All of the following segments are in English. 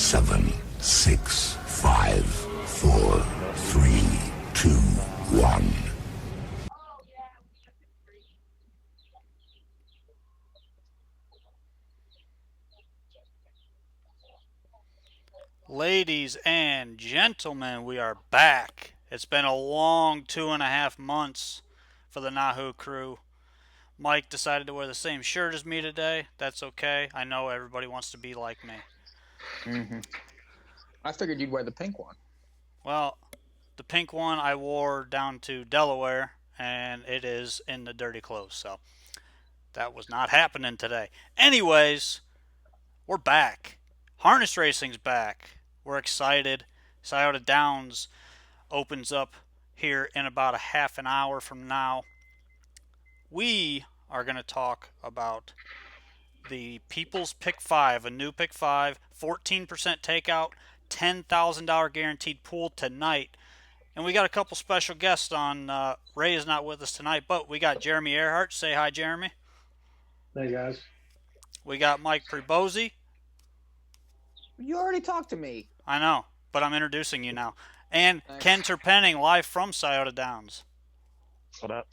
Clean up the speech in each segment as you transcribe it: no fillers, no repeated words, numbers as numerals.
7, 6, 5, 4, 3, 2, 1. Ladies and gentlemen, we are back. It's been a long 2.5 months for the NAHU crew. Mike decided to wear the same shirt as me today. That's okay. I know everybody wants to be like me. Hmm. I figured you'd wear the pink one. Well, the pink one I wore down to Delaware, and it is in the dirty clothes, so that was not happening today. Anyways, we're back. Harness racing's back. We're excited. Scioto Downs opens up here in about a half an hour from now. We are going to talk about the People's Pick 5, a new Pick 5, 14% takeout, $10,000 guaranteed pool tonight. And we got a couple special guests on. Ray is not with us tonight, but we got Jeremy Earhart. Say hi, Jeremy. Hey guys. We got Mike Prebozy. You already talked to me. I know, but I'm introducing you now. And Thanks. Ken Terpenning, live from Scioto Downs. What up?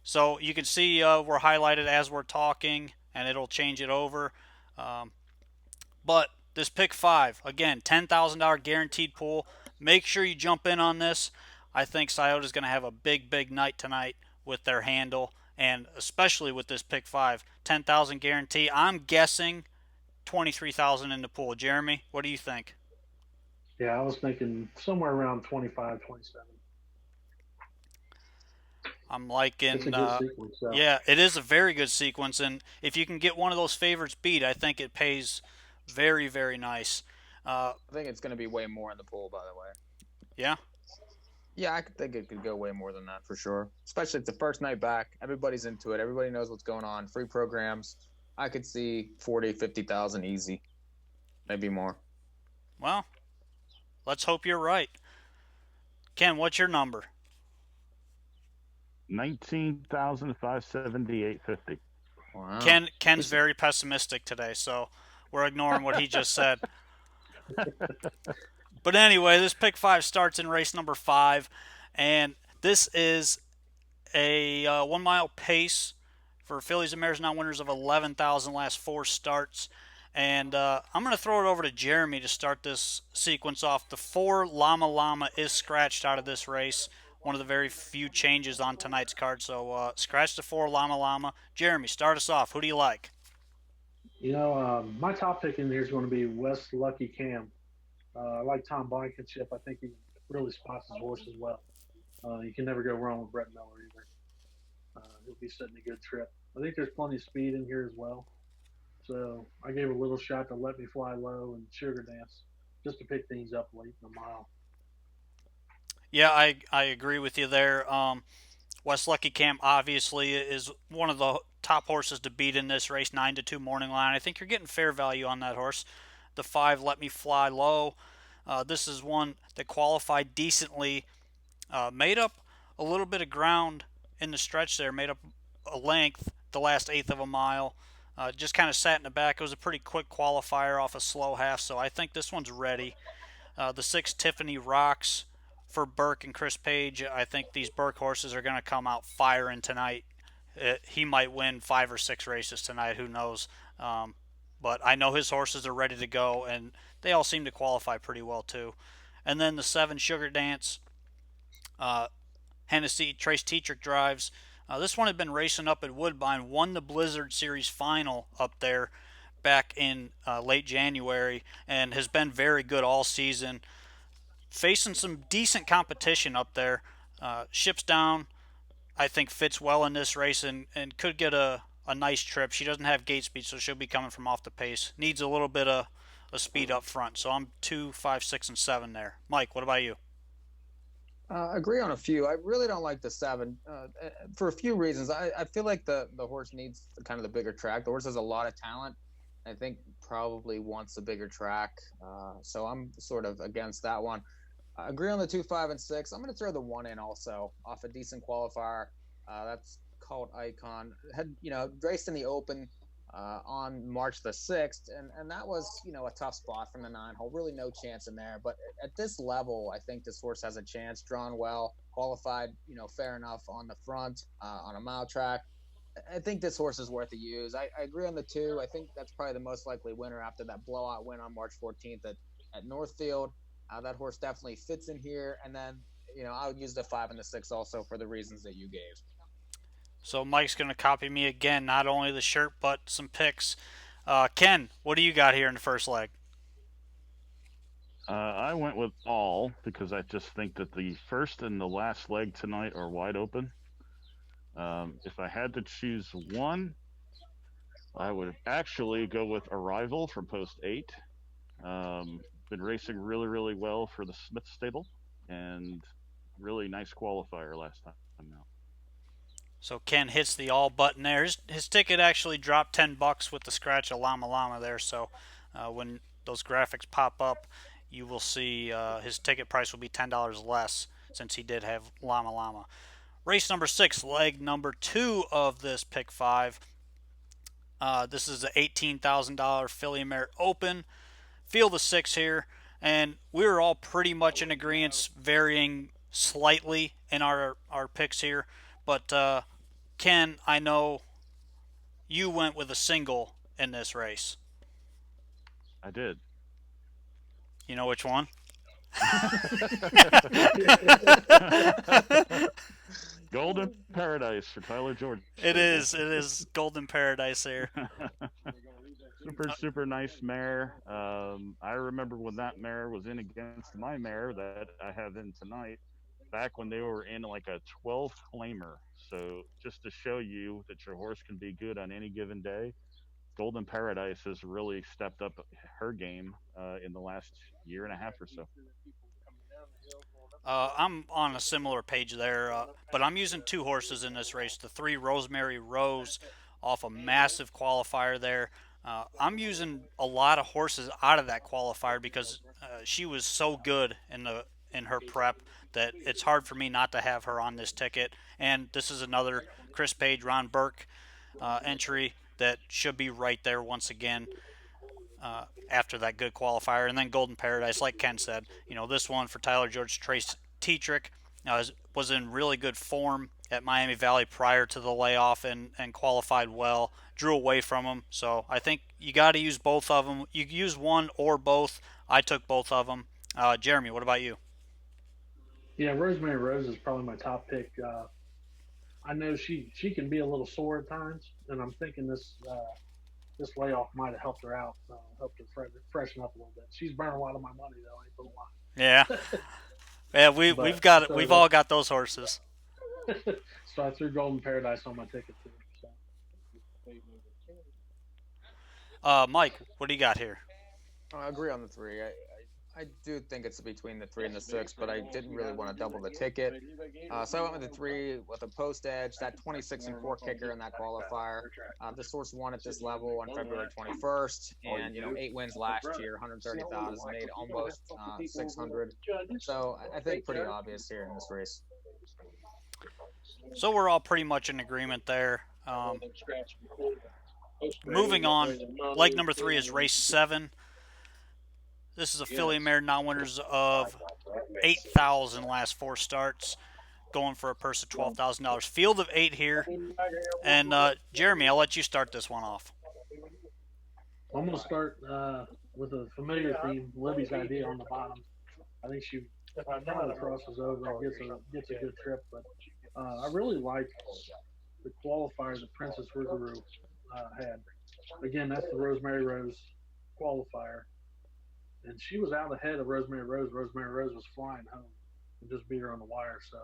So you can see we're highlighted as we're talking, and it'll change it over. But this pick 5, again, $10,000 guaranteed pool. Make sure you jump in on this. I think Scioto's going to have a big, big night tonight with their handle, and especially with this pick 5, 10,000 guarantee. I'm guessing 23,000 in the pool. Jeremy, what do you think? Yeah, I was thinking somewhere around 25, 27. I'm liking. It's a good sequence. So. Yeah, it is a very good sequence, and if you can get one of those favorites beat, I think it pays very, very nice. I think it's going to be way more in the pool, by the way. Yeah? Yeah, I think it could go way more than that for sure. Especially it's the first night back. Everybody's into it. Everybody knows what's going on. Free programs. I could see 40, 50,000 easy. Maybe more. Well, let's hope you're right. Ken, what's your number? 19,578.50. Wow. Ken's very pessimistic today, so we're ignoring what he just said. But anyway, this pick 5 starts in race number 5, and this is a 1 mile pace for fillies and mares now winners of 11,000 last 4 starts. And I'm going to throw it over to Jeremy to start this sequence off. The 4 Llama Llama is scratched out of this race. One of the very few changes on tonight's card. So scratch the 4 Llama Llama. Jeremy, start us off. Who do you like? You know, my top pick in here is going to be West Lucky Cam. I like Tom Blankenship. I think he really spots his horse as well. You can never go wrong with Brett Miller either. He'll be setting a good trip. I think there's plenty of speed in here as well. So I gave a little shot to Let Me Fly Low and Sugar Dance just to pick things up late in the mile. Yeah, I agree with you there. West Lucky Camp obviously is one of the top horses to beat in this race, 9-2 morning line. I think you're getting fair value on that horse. The 5 Let Me Fly Low. This is one that qualified decently, made up a little bit of ground in the stretch there, made up a length the last eighth of a mile. Just kind of sat in the back. It was a pretty quick qualifier off a slow half, so I think this one's ready. The 6 Tiffany Rocks for Burke and Chris Page. I think these Burke horses are going to come out firing tonight. He might win 5 or 6 races tonight. Who knows? But I know his horses are ready to go, and they all seem to qualify pretty well too. And then the 7 Sugar Dance, Hennessy, Trace Tetrick drives. This one had been racing up at Woodbine, won the Blizzard Series final up there back in late January, and has been very good all season. Facing some decent competition up there. Ships Down, I think, fits well in this race and could get a nice trip. She doesn't have gate speed, so she'll be coming from off the pace. Needs a little bit of speed up front. So I'm 2, 5, 6, and 7 there. Mike, what about you? Agree on a few. I really don't like the 7 for a few reasons. I feel like the horse needs kind of the bigger track. The horse has a lot of talent. I think probably wants a bigger track. So I'm sort of against that one. Agree on the 2, 5, and 6. I'm going to throw the 1 in also off a decent qualifier. That's called Icon. Had raced in the Open on March the 6th, and that was a tough spot from the 9 hole. Really no chance in there. But at this level, I think this horse has a chance. Drawn well, qualified, fair enough on the front on a mile track. I think this horse is worth a use. I agree on the 2. I think that's probably the most likely winner after that blowout win on March 14th at Northfield. That horse definitely fits in here. And then, I would use the 5 and the 6 also for the reasons that you gave. So Mike's going to copy me again, not only the shirt, but some picks. Ken, what do you got here in the first leg? I went with all because I just think that the first and the last leg tonight are wide open. If I had to choose one, I would actually go with Arrival from Post 8. Been racing really, really well for the Smith stable, and really nice qualifier last time out. So Ken hits the all button there. His ticket actually dropped $10 with the scratch of Llama Llama there. So when those graphics pop up, you will see his ticket price will be $10 less since he did have Llama Llama. Race number 6, leg number 2 of this pick 5. This is the $18,000 Filly Mare Open. Field of 6 here, and we were all pretty much in agreement, varying slightly in our picks here. But Ken, I know you went with a single in this race. I did. You know which one? Golden Paradise for Tyler George. It is Golden Paradise here. Super nice mare. I remember when that mare was in against my mare that I have in tonight, back when they were in like a 12 claimer. So just to show you that your horse can be good on any given day, Golden Paradise has really stepped up her game in the last year and a half or so. I'm on a similar page there, but I'm using 2 horses in this race. The 3 Rosemary Rose off a massive qualifier there. I'm using a lot of horses out of that qualifier because she was so good in her prep that it's hard for me not to have her on this ticket. And this is another Chris Page, Ron Burke entry that should be right there once again after that good qualifier. And then Golden Paradise, like Ken said, this one for Tyler George, Trace Tetrick was in really good form at Miami Valley prior to the layoff and qualified well, drew away from him. So I think you got to use both of them. You can use one or both. I took both of them. Jeremy, what about you? Yeah, Rosemary Rose is probably my top pick. I know she can be a little sore at times, and I'm thinking this layoff might have helped her out, helped her freshen up a little bit. She's burning a lot of my money though. I ain't gonna lie. Yeah, yeah, we've all got those horses. So I threw Golden Paradise on my ticket too. So. Mike, what do you got here? I agree on the 3. I do think it's between the 3 and the 6, but I didn't really want to double the ticket. So I went with the 3 with a post edge, that 26-4 kicker in that qualifier. This horse won at this level on February 21st, and 8 wins last year, 130,000, made almost 600. So I think pretty obvious here in this race. So we're all pretty much in agreement there. Moving on, leg number 3 is race 7. This is a Filly Mare non-winners of 8,000 last 4 starts, going for a purse of $12,000. Field of 8 here, and Jeremy, I'll let you start this one off. I'm going to start with a familiar theme, Libby's Idea on the bottom. I think she probably crosses over and gets a good trip, but I really like the qualifier that Princess Rougarou had. Again, that's the Rosemary Rose qualifier. And she was out ahead of Rosemary Rose. Rosemary Rose was flying home and just beat her on the wire. So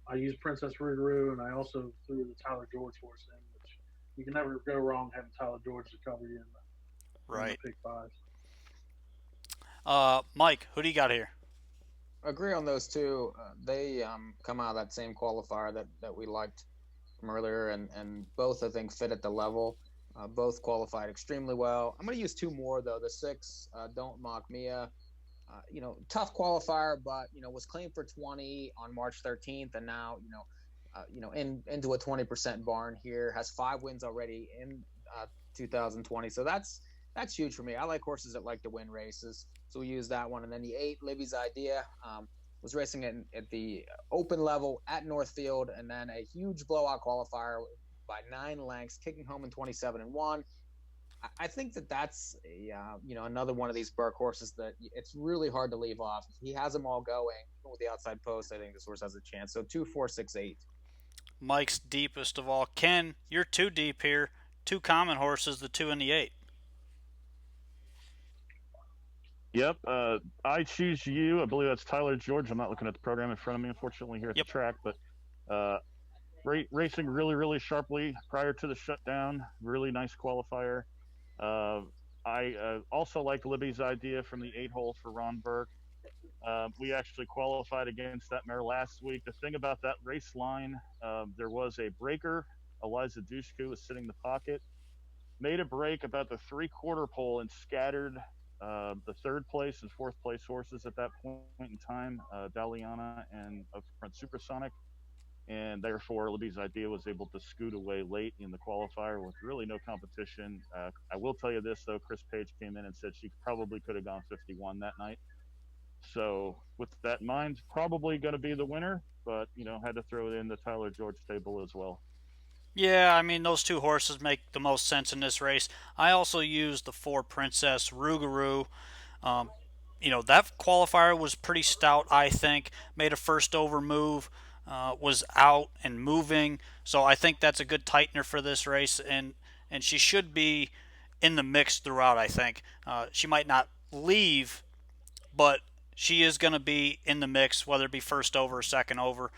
I used Princess Rougarou, and I also threw the Tyler George horse in, which you can never go wrong having Tyler George to cover you in the pick 5. Mike, who do you got here? Agree on those 2. They come out of that same qualifier that we liked from earlier, and both I think fit at the level. Both qualified extremely well. I'm going to use 2 more though. The 6, Don't Mock Mia. Tough qualifier, but was claimed for 20 on March 13th, and now into a 20% barn here. Has 5 wins already in 2020. So that's huge for me. I like horses that like to win races, so we use that one. And then the 8, Libby's Idea, was racing at the open level at Northfield, and then a huge blowout qualifier by 9 lengths, kicking home in 27-1. I think that's another one of these Burke horses that it's really hard to leave off. If he has them all going with the outside post, I think this horse has a chance. So 2, 4, 6, 8. Mike's deepest of all. Ken, you're too deep here. Two common horses, the 2 and the 8. Yep. I choose you. I believe that's Tyler George. I'm not looking at the program in front of me, unfortunately, here at Yep. the track. But racing really, really sharply prior to the shutdown. Really nice qualifier. I also like Libby's Idea from the 8-hole for Ron Burke. We actually qualified against that mare last week. The thing about that race line, there was a breaker. Eliza Dushku was sitting in the pocket, made a break about the 3/4 pole and scattered the 3rd place and 4th place horses at that point in time, Daliana and up front Supersonic. And therefore, Libby's Idea was able to scoot away late in the qualifier with really no competition. I will tell you this, though, Chris Page came in and said she probably could have gone 51 that night. So with that in mind, probably going to be the winner, but, had to throw it in the Tyler George stable as well. Yeah, I mean, those two horses make the most sense in this race. I also used the 4 Princess Rougarou. Um, that qualifier was pretty stout, I think. Made a first over move, was out and moving. So I think that's a good tightener for this race, and she should be in the mix throughout, I think. She might not leave, but she is going to be in the mix, whether it be first over or second over.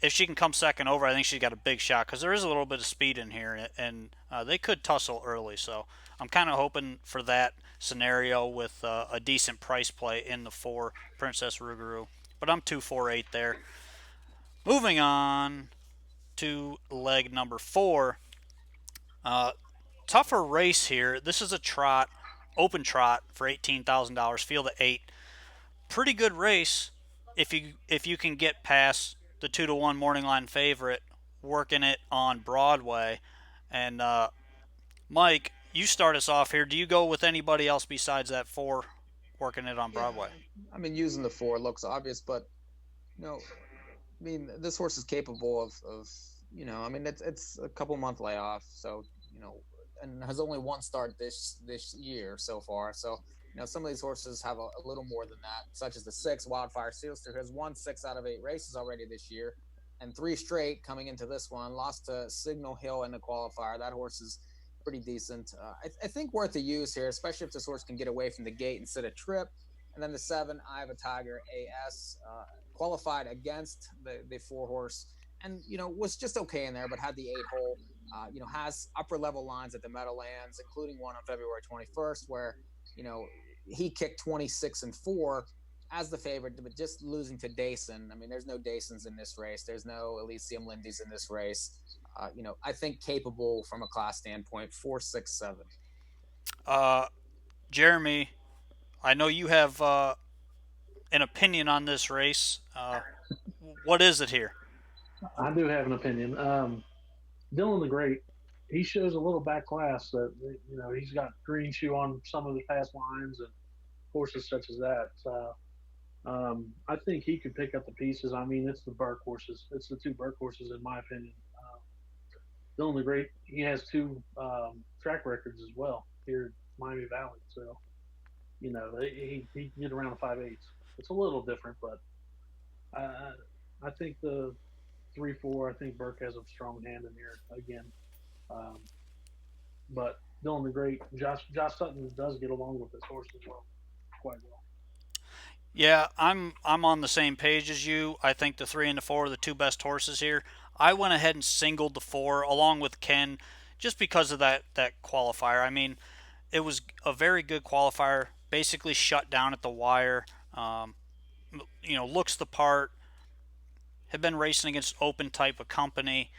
If she can come second over, I think she's got a big shot because there is a little bit of speed in here, and they could tussle early. So I'm kind of hoping for that scenario with a decent price play in the 4 Princess Rougarou. But I'm 2-4-8 there. Moving on to leg number 4. Tougher race here. This is a trot, open trot for $18,000. Field of 8. Pretty good race if you can get past the 2-1 morning line favorite, working it on Broadway. And Mike, you start us off here. Do you go with anybody else besides that 4 working it on Yeah, Broadway? I mean, using the 4 looks obvious, but I mean, this horse is capable of I mean, it's a couple month layoff, so and has only one start this year so far. So some of these horses have a little more than that, such as the 6 Wildfire Sealster, who has won 6 out of 8 races already this year, and 3 straight coming into this one. Lost to Signal Hill in the qualifier. That horse is pretty decent. I think worth a use here, especially if this horse can get away from the gate instead of trip. And then the 7 I Have a Tiger AS, qualified against the 4 horse, and was just okay in there, but had the 8-hole. Has upper level lines at the Meadowlands, including one on February 21st, where he kicked 26-4 as the favorite, but just losing to Dason. I mean, there's no Dasons in this race. There's no Elysium Lindy's in this race. I think capable from a class standpoint, 4, 6, 7. Jeremy, I know you have an opinion on this race. What is it here? I do have an opinion. Dylan the Great, he shows a little back class that he's got green shoe on some of the past lines and horses such as that. I think he could pick up the pieces. I mean, it's the Burke horses. It's the 2 Burke horses, in my opinion. Dylan the Great, he has 2 track records as well here at Miami Valley. So, he can get around the 5/8. It's a little different, but I think the 3-4. I think Burke has a strong hand in here again. Um, but Dylan the Great, Josh Sutton does get along with this horse as well, quite well. Yeah, I'm on the same page as you. I think the 3 and the 4 are the 2 best horses here. I went ahead and singled the 4 along with Ken, just because of that qualifier. I mean, it was a very good qualifier. Basically shut down at the wire. Looks the part. Have been racing against open type of company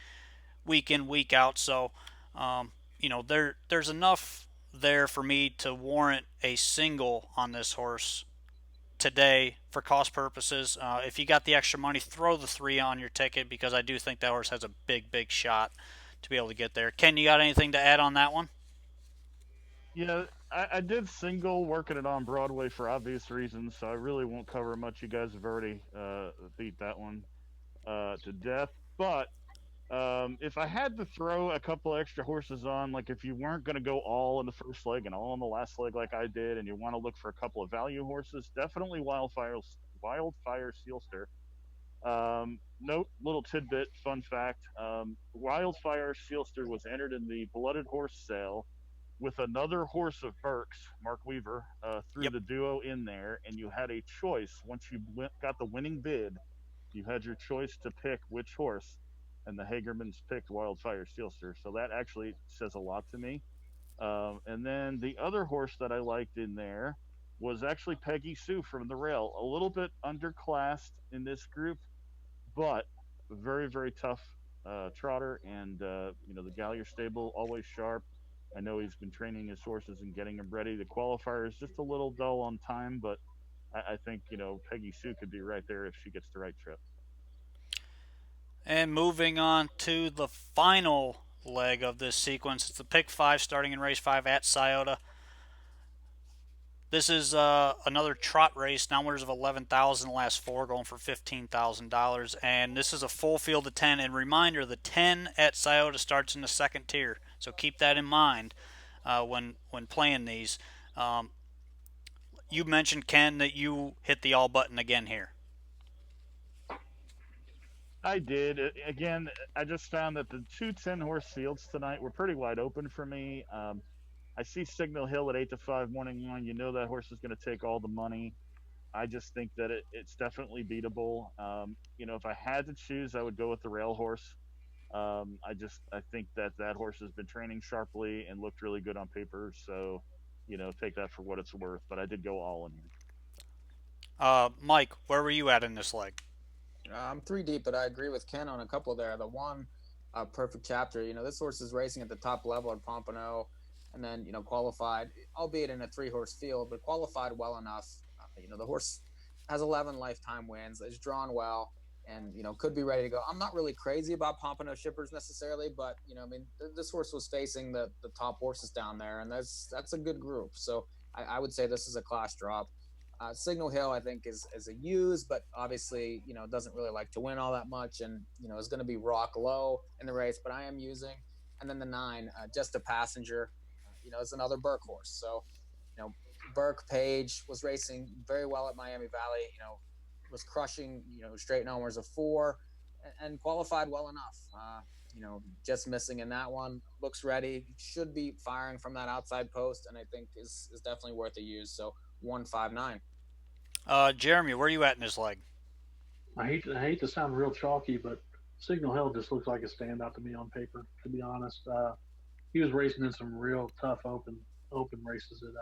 week in week out. So, there's enough there for me to warrant a single on this horse today for cost purposes. If you got the extra money, throw the 3 on your ticket because I do think that horse has a big shot to be able to get there. Ken, you got anything to add on that one? Yeah, I did single working it on Broadway for obvious reasons, so I really won't cover much. You guys have already beat that one to death. But if I had to throw a couple extra horses on, like if you weren't going to go all in the first leg and all in the last leg like I did, and you want to look for a couple of value horses, definitely Wildfire Sealster. Note, little tidbit, fun fact: Wildfire Sealster was entered in the Blooded Horse sale with another horse of Burke's, Mark Weaver, threw Yep. the duo in there, and you had a choice. Once you got the winning bid, you had your choice to pick which horse, and the Hagermans picked Wildfire Sealster. So that actually says a lot to me. And then the other horse that I liked in there was actually Peggy Sue from the rail. A little bit underclassed in this group, but very, very tough trotter. And, the Gallier stable, always sharp. I know he's been training his horses and getting them ready. The qualifier is just a little dull on time, but I think, Peggy Sue could be right there if she gets the right trip. And moving on to the final leg of this sequence, it's the pick five starting in race five at Scioto. This is another trot race. Now winners of 11,000, the last four going for $15,000, and this is a full field of 10. And reminder, the 10 at Scioto starts in the second tier, so keep that in mind when playing these. You mentioned, Ken, that you hit the all button again here. I did. Again, I just found that the two 10-horse fields tonight were pretty wide open for me. I see Signal Hill at 8-5 morning line. You know that horse is going to take all the money. I just think that it's definitely beatable. If I had to choose, I would go with the rail horse. I think that horse has been training sharply and looked really good on paper. So, take that for what it's worth. But I did go all in here. Mike, where were you at in this leg? I'm three deep, but I agree with Ken on a couple there. The one perfect chapter, this horse is racing at the top level at Pompano, and then qualified, albeit in a three-horse field, but qualified well enough. The horse has 11 lifetime wins, is drawn well, and could be ready to go. I'm not really crazy about Pompano shippers necessarily, but this horse was facing the top horses down there, and that's a good group. So I would say this is a class drop. Signal Hill, I think, is a use, but obviously, doesn't really like to win all that much, and is going to be rock low in the race. But I am using, and then the 9, Just a Passenger, is another Burke horse. So, Burke Page was racing very well at Miami Valley. Was crushing, straight numbers of 4, and qualified well enough. Just missing in that one. Looks ready. Should be firing from that outside post, and I think is definitely worth a use. So 159. Jeremy, where are you at in this leg? I hate to sound real chalky, but Signal Hill just looks like a standout to me on paper. To be honest, he was racing in some real tough open races at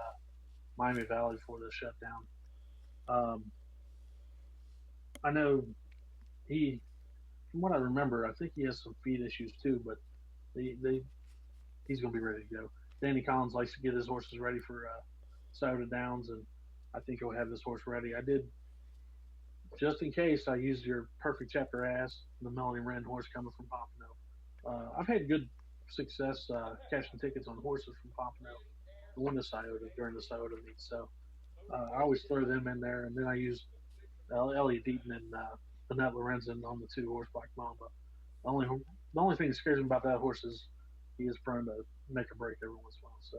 Miami Valley before the shutdown. I know from what I remember, I think he has some feet issues too, but he's going to be ready to go. Danny Collins likes to get his horses ready for Scioto Downs, and I think he'll have this horse ready. I did, just in case, I used your perfect chapter ass, the Melanie Wren horse coming from Pompano. I've had good success cashing tickets on horses from Pompano to win the Scioto during the Scioto meet. So I always throw them in there, and then I use Elliot Deaton and Annette Lorenzen on the 2-horse Black Mamba. The only thing that scares me about that horse is he is prone to make a break every once in a while. So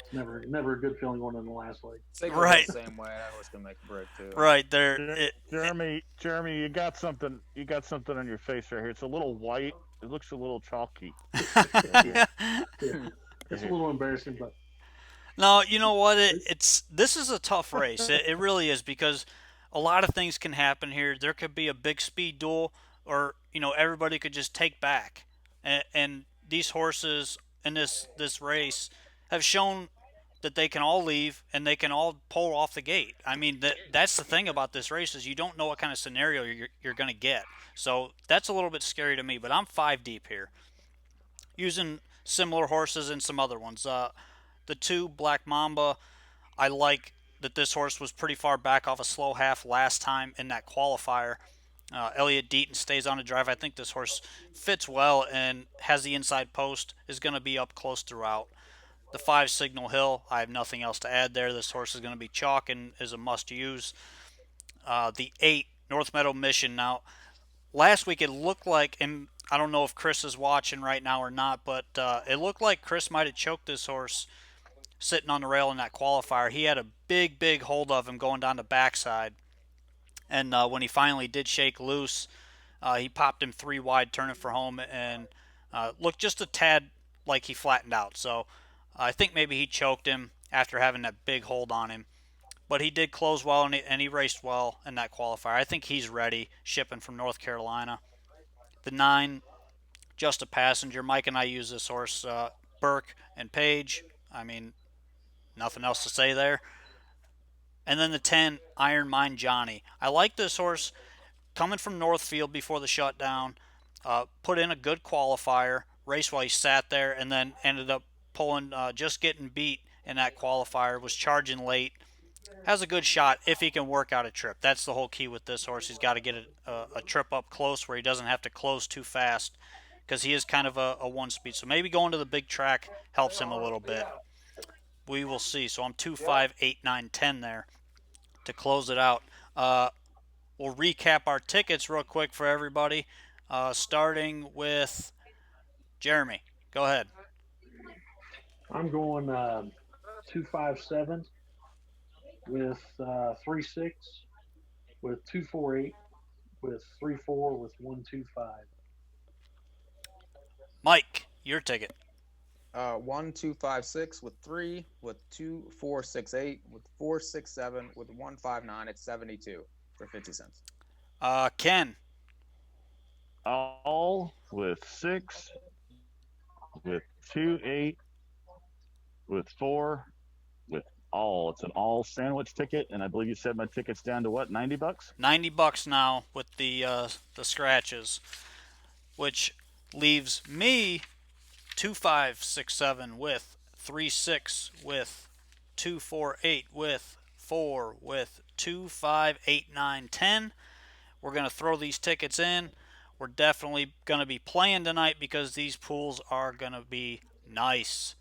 it's never a good feeling going in the last leg. Right. The same way, that horse can make a break too. Right there, Jeremy, you got something. You got something on your face right here. It's a little white. It looks a little chalky. Yeah. It's a little embarrassing, but No, you know what? This is a tough race. It really is, because a lot of things can happen here. There could be a big speed duel, or everybody could just take back. And these horses in this race have shown that they can all leave and they can all pull off the gate. I mean, that's the thing about this race, is you don't know what kind of scenario you're going to get. So that's a little bit scary to me. But I'm 5 deep here, using similar horses and some other ones. The 2 Black Mamba, I like that this horse was pretty far back off a slow half last time in that qualifier. Elliott Deaton stays on the drive. I think this horse fits well and has the inside post, is going to be up close throughout. The 5 Signal Hill, I have nothing else to add there. This horse is going to be chalk and is a must use. The 8 North Meadow Mission. Now, last week it looked like, and I don't know if Chris is watching right now or not, but it looked like Chris might have choked this horse sitting on the rail in that qualifier. He had a big hold of him going down the backside. And when he finally did shake loose, he popped him 3 wide, turning for home, and looked just a tad like he flattened out. So I think maybe he choked him after having that big hold on him. But he did close well, and he raced well in that qualifier. I think he's ready, shipping from North Carolina. The 9, Just a Passenger. Mike and I use this horse, Burke and Page. I mean, nothing else to say there. And then the 10, Iron Mine Johnny. I like this horse coming from Northfield before the shutdown. Put in a good qualifier, raced while he sat there, and then ended up pulling, just getting beat in that qualifier. Was charging late. Has a good shot if he can work out a trip. That's the whole key with this horse. He's got to get a trip up close where he doesn't have to close too fast because he is kind of a one speed. So maybe going to the big track helps him a little bit. We will see. So I'm 2, 5, 8, 9, 10 there to close it out. We'll recap our tickets real quick for everybody, starting with Jeremy. Go ahead. I'm going 257 with 3-6, with 248, with 3-4, with 1-2-5. Mike, your ticket. 1-2-5-6 with 3, with 2-4-6-8, with 4-6-7, with 1-5-9 at 72 for 50 cents. Ken. All with 6, with 2-8, with 4, with all. It's an all sandwich ticket, and I believe you said my ticket's down to what, $90? $90 now with the scratches, which leaves me 2-5-6-7 with 3-6 with 2-4-8 with 4 with 2-5-8-9-10. We're going to throw these tickets in. We're definitely going to be playing tonight because these pools are going to be nice.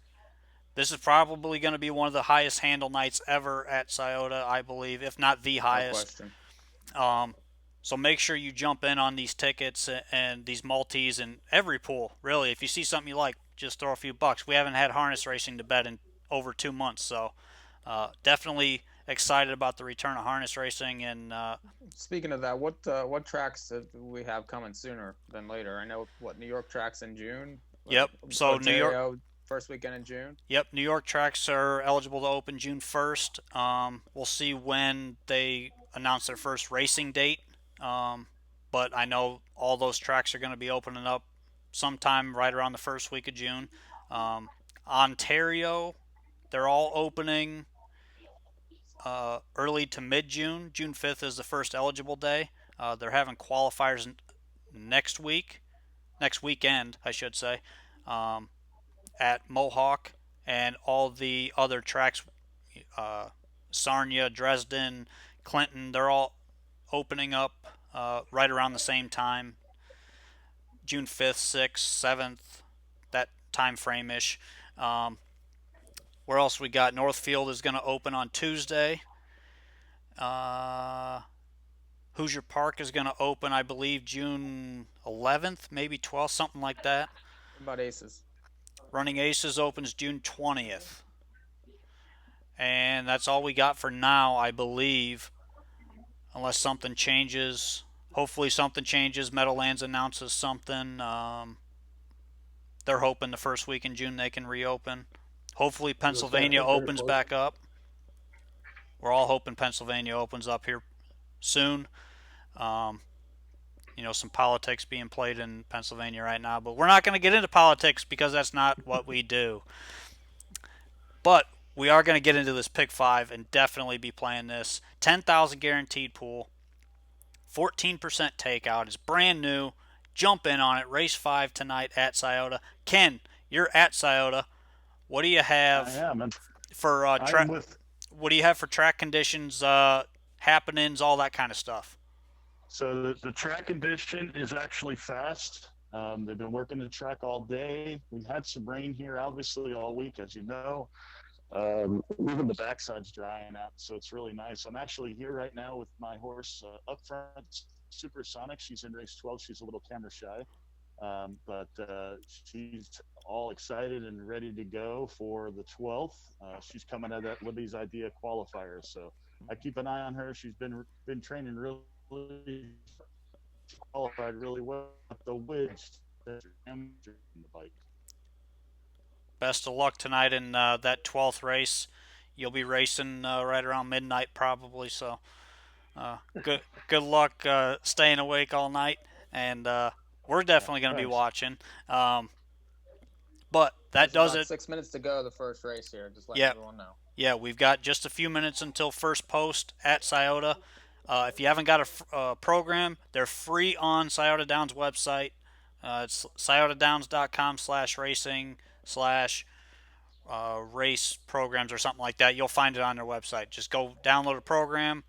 This is probably going to be one of the highest handle nights ever at Scioto, I believe, if not the highest. No question. So make sure you jump in on these tickets and these multis and every pool, really. If you see something you like, just throw a few bucks. We haven't had harness racing to bet in over 2 months, so definitely excited about the return of harness racing. And Speaking of that, what tracks do we have coming sooner than later? I know New York tracks in June. Yep. So Ontario, New York. first weekend in June. Yep, New York tracks are eligible to open June 1st. We'll see when they announce their first racing date. But I know all those tracks are going to be opening up sometime right around the first week of June. Ontario, they're all opening early to mid-June. June 5th is the first eligible day. They're having qualifiers next weekend, I should say, at Mohawk and all the other tracks, Sarnia, Dresden, Clinton, they're all opening up right around the same time, June 5th, 6th, 7th, that time frame-ish. Where else we got? Northfield is going to open on Tuesday. Hoosier Park is going to open, I believe, June 11th, maybe 12th, something like that. What about Aces? Running Aces opens June 20th. And that's all we got for now, I believe. Unless something changes. Hopefully something changes. Meadowlands announces something. They're hoping the first week in June they can reopen. Hopefully Pennsylvania opens back up. We're all hoping Pennsylvania opens up here soon. Some politics being played in Pennsylvania right now. But we're not going to get into politics because that's not what we do. But we are going to get into this Pick 5 and definitely be playing this. 10,000 guaranteed pool. 14% takeout. It's brand new. Jump in on it. Race 5 tonight at Scioto. Ken, you're at Scioto. What do you have for What do you have for track conditions, happenings, all that kind of stuff? So the track condition is actually fast. They've been working the track all day. We've had some rain here, obviously, all week, as you know. Even the backside's drying out, so it's really nice. I'm actually here right now with my horse up front, Supersonic. She's in race 12. She's a little camera shy, but she's all excited and ready to go for the 12th. She's coming out of that Libby's Idea qualifier, so I keep an eye on her. She's been training really qualified really well. The wedge, the bike. Best of luck tonight in that 12th race. You'll be racing right around midnight probably, so good luck staying awake all night, and we're definitely going to be watching. But that There's does about it. 6 minutes to go. The first race here. Just letting Yeah, everyone know. yeah, we've got just a few minutes until first post at Scioto. If you haven't got a program, they're free on Scioto Downs website. It's sciotodowns.com/racing slash race programs or something like that. You'll find it on their website. Just go download a program.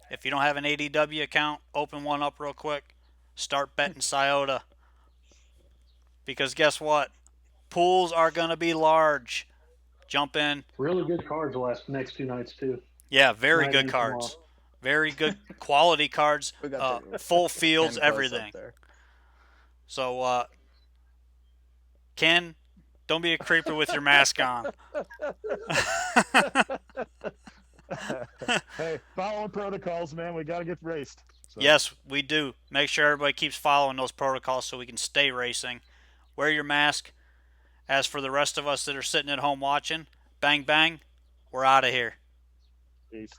If you don't have an ADW account, open one up real quick. Start betting Scioto. Because guess what? Pools are going to be large. Jump in. Really good cards the next 2 nights too. Yeah, very Tonight good and tomorrow. cards. Very good quality cards. We got the Full Ken fields, close everything. up there. So, Ken, don't be a creeper with your mask on. Hey, following protocols, man. We got to get raced. So. Yes, we do. Make sure everybody keeps following those protocols so we can stay racing. Wear your mask. As for the rest of us that are sitting at home watching, bang, bang, we're out of here. Peace.